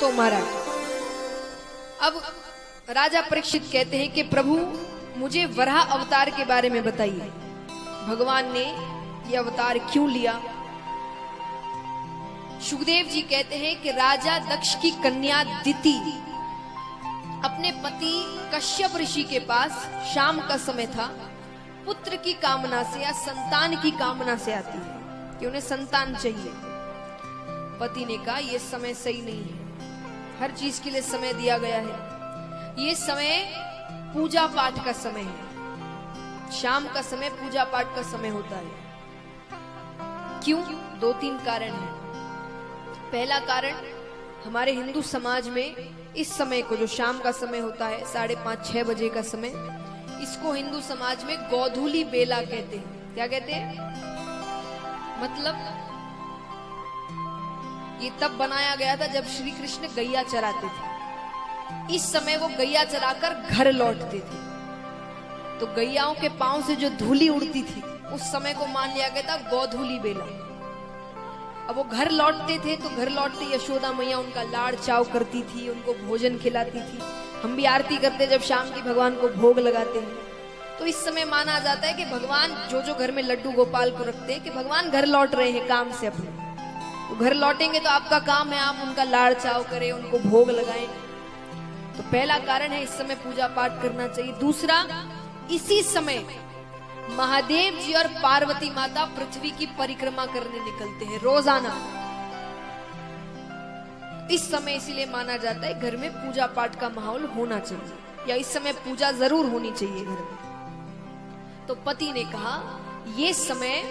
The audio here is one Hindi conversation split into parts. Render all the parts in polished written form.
तो महाराज अब राजा परीक्षित कहते हैं कि प्रभु मुझे वराह अवतार के बारे में बताइए, भगवान ने ये अवतार क्यों लिया। सुखदेव जी कहते हैं कि राजा दक्ष की कन्या दिति अपने पति कश्यप ऋषि के पास शाम का समय था, पुत्र की कामना से या संतान की कामना से आती है कि उन्हें संतान चाहिए। पति ने कहा यह समय सही नहीं है, हर चीज के लिए समय दिया गया है, ये समय पूजा पाठ का समय है, शाम का समय पूजा पाठ का समय होता है। क्यों? 2-3 कारण हैं। पहला कारण, हमारे हिंदू समाज में इस समय को जो शाम का समय होता है 5:30-6 बजे का समय, इसको हिंदू समाज में गोधूली बेला कहते हैं। क्या कहते हैं? मतलब ये तब बनाया गया था जब श्री कृष्ण गैया चराते थे। इस समय वो गैया चराकर घर लौटते थे, तो गैयाओं के पांव से जो धूली उड़ती थी उस समय को मान लिया गया था गोधूली बेला। अब वो घर लौटते थे तो घर लौटते यशोदा मैया उनका लाड़ चाव करती थी, उनको भोजन खिलाती थी। हम भी आरती करते जब शाम की भगवान को भोग लगाते हैं, तो इस समय माना जाता है कि भगवान जो घर में लड्डू गोपाल को रखते हैं कि भगवान घर लौट रहे हैं काम से अपने, तो घर लौटेंगे तो आपका काम है आप उनका लाड़ चाव करें, उनको भोग लगाएं। तो पहला कारण है इस समय पूजा पाठ करना चाहिए। दूसरा, इसी समय महादेव जी और पार्वती माता पृथ्वी की परिक्रमा करने निकलते हैं रोजाना। इस समय इसीलिए माना जाता है घर में पूजा पाठ का माहौल होना चाहिए, या इस समय पूजा जरूर होनी चाहिए घर में। तो पति ने कहा ये समय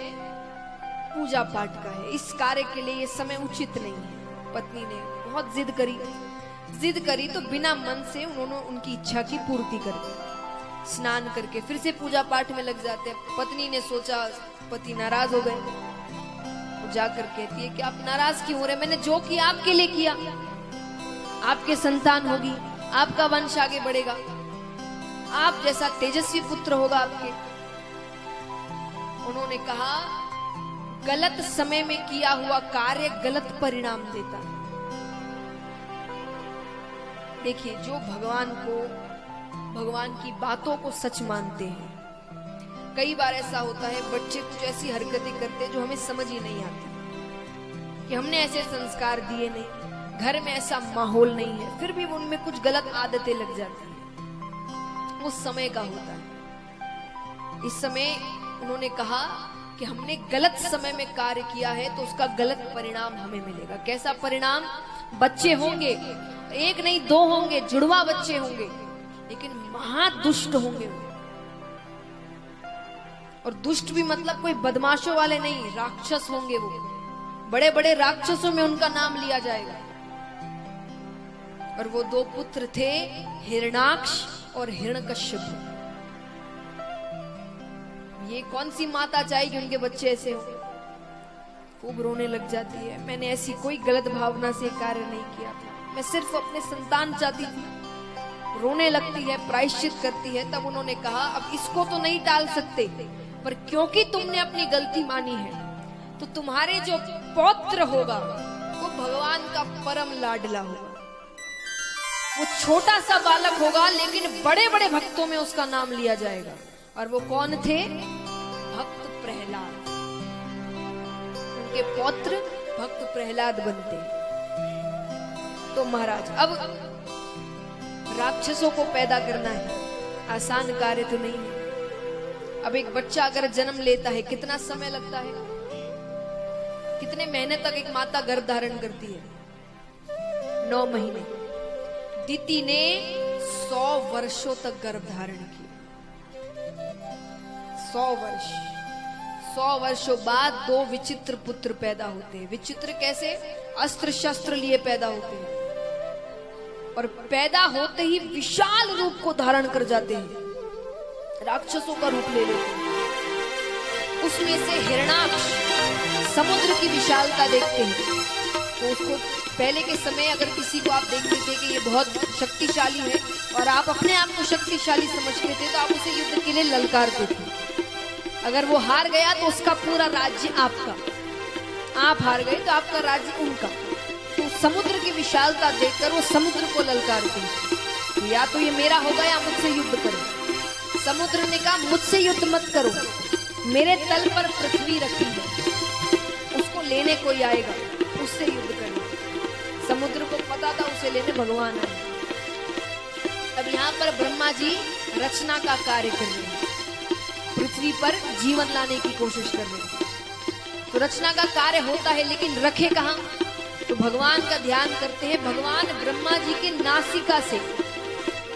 पूजा पाठ का है, इस कार्य के लिए ये समय उचित नहीं है। पत्नी ने बहुत जिद करी तो बिना मन से उन्होंने उनकी इच्छा की पूर्ति कर दी। स्नान करके फिर से पूजा पाठ में लग जाते हैं। पत्नी ने सोचा पति नाराज हो गए, वो जाकर कहती है कि आप नाराज क्यों हो रहे, मैंने जो किया आपके लिए किया, आपके संतान होगी, आपका वंश आगे बढ़ेगा, आप जैसा तेजस्वी पुत्र होगा आपके। उन्होंने कहा गलत समय में किया हुआ कार्य गलत परिणाम देता है। देखिए, जो भगवान की बातों को सच मानते हैं, कई बार ऐसा होता है बच्चे कुछ ऐसी हरकतें करते हैं जो हमें समझ ही नहीं आती, कि हमने ऐसे संस्कार दिए नहीं, घर में ऐसा माहौल नहीं है, फिर भी उनमें कुछ गलत आदतें लग जाती हैं। वो समय का होता है। इस समय उन्होंने कहा कि हमने गलत समय में कार्य किया है तो उसका गलत परिणाम हमें मिलेगा। कैसा परिणाम? बच्चे होंगे, 1 नहीं 2 होंगे, जुड़वा बच्चे होंगे, लेकिन महादुष्ट होंगे वो। और दुष्ट भी मतलब कोई बदमाशों वाले नहीं, राक्षस होंगे वो। बड़े बड़े राक्षसों में उनका नाम लिया जाएगा। और वो 2 पुत्र थे, हिरणाक्ष और हिरण्यकश्यप। ये कौन सी माता चाहेगी उनके बच्चे ऐसे हो? खूब रोने लग जाती है, मैंने ऐसी कोई गलत भावना से कार्य नहीं किया था, मैं सिर्फ अपने संतान चाहती थी। रोने लगती है, प्रायश्चित करती है। तब उन्होंने कहा अब इसको तो नहीं टाल सकते, पर क्योंकि तुमने अपनी गलती मानी है तो तुम्हारे जो पौत्र होगा वो भगवान का परम लाडला होगा। वो छोटा सा बालक होगा लेकिन बड़े बड़े भक्तों में उसका नाम लिया जाएगा। और वो कौन थे? भक्त प्रहलाद। उनके पौत्र भक्त प्रहलाद बनते हैं। तो महाराज, अब राक्षसों को पैदा करना है, आसान कार्य तो नहीं है। अब एक बच्चा अगर जन्म लेता है कितना समय लगता है, कितने महीने तक एक माता गर्भ धारण करती है? 9 महीने। दिति ने 100 वर्षों तक गर्भ धारण किया। 100 वर्ष। 100 वर्षों बाद 2 विचित्र पुत्र पैदा होते हैं। विचित्र कैसे? अस्त्र शस्त्र लिए पैदा होते हैं, और पैदा होते ही विशाल रूप को धारण कर जाते हैं, राक्षसों का रूप ले लेते हैं। उसमें से हिरणाक्ष समुद्र की विशालता देखते हैं, तो उसको पहले के समय अगर किसी को आप देखते थे कि ये बहुत शक्तिशाली है और आप अपने आप को शक्तिशाली समझते थे, तो आप उसे युद्ध के लिए ललकारते थे। अगर वो हार गया तो उसका पूरा राज्य आपका, आप हार गए तो आपका राज्य उनका। तो समुद्र की विशालता देखकर वो समुद्र को ललकारती, या तो ये मेरा होगा या मुझसे युद्ध करो। समुद्र ने कहा मुझसे युद्ध मत करो, मेरे तल पर पृथ्वी रखी है, उसको लेने कोई आएगा, उससे युद्ध करना। समुद्र को पता था उसे लेने भगवान आए। अब यहाँ पर ब्रह्मा जी रचना का कार्य कर रहे हैं, पृथ्वी पर जीवन लाने की कोशिश कर रहे हैं। तो रचना का कार्य होता है, लेकिन रखे कहाँ? तो भगवान का ध्यान करते हैं। भगवान ब्रह्मा जी के नासिका से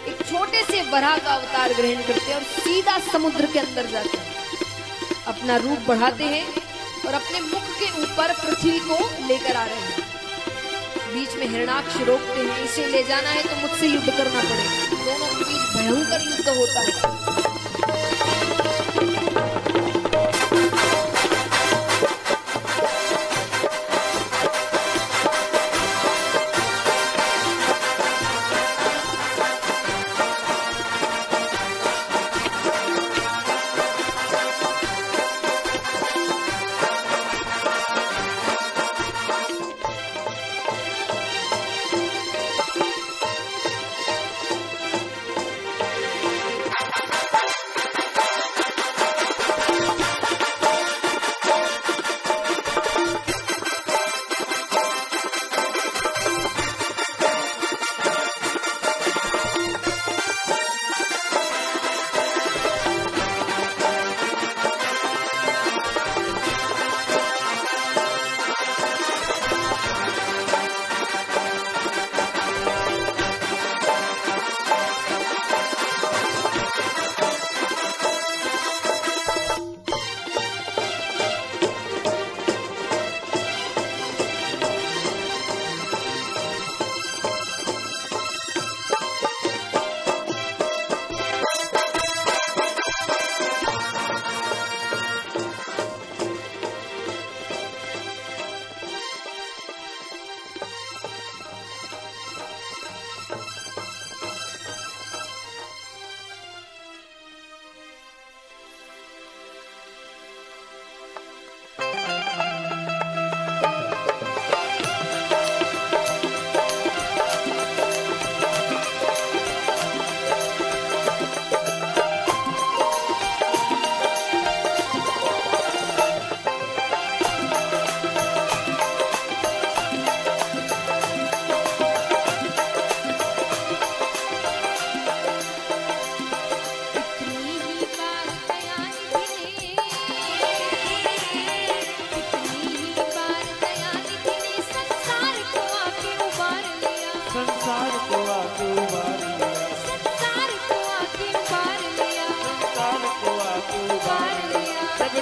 एक छोटे से वराह का अवतार ग्रहण करते हैं और सीधा समुद्र के अंदर जाते हैं, अपना रूप बढ़ाते हैं और अपने मुख के ऊपर पृथ्वी को लेकर आ रहे हैं। बीच में हिरणाक्ष रोकते हैं, इसे ले जाना है तो मुझसे युद्ध करना पड़ेगा। दोनों के बीच भयंकर युद्ध होता है।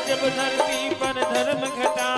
जब धरती पर धर्म घटा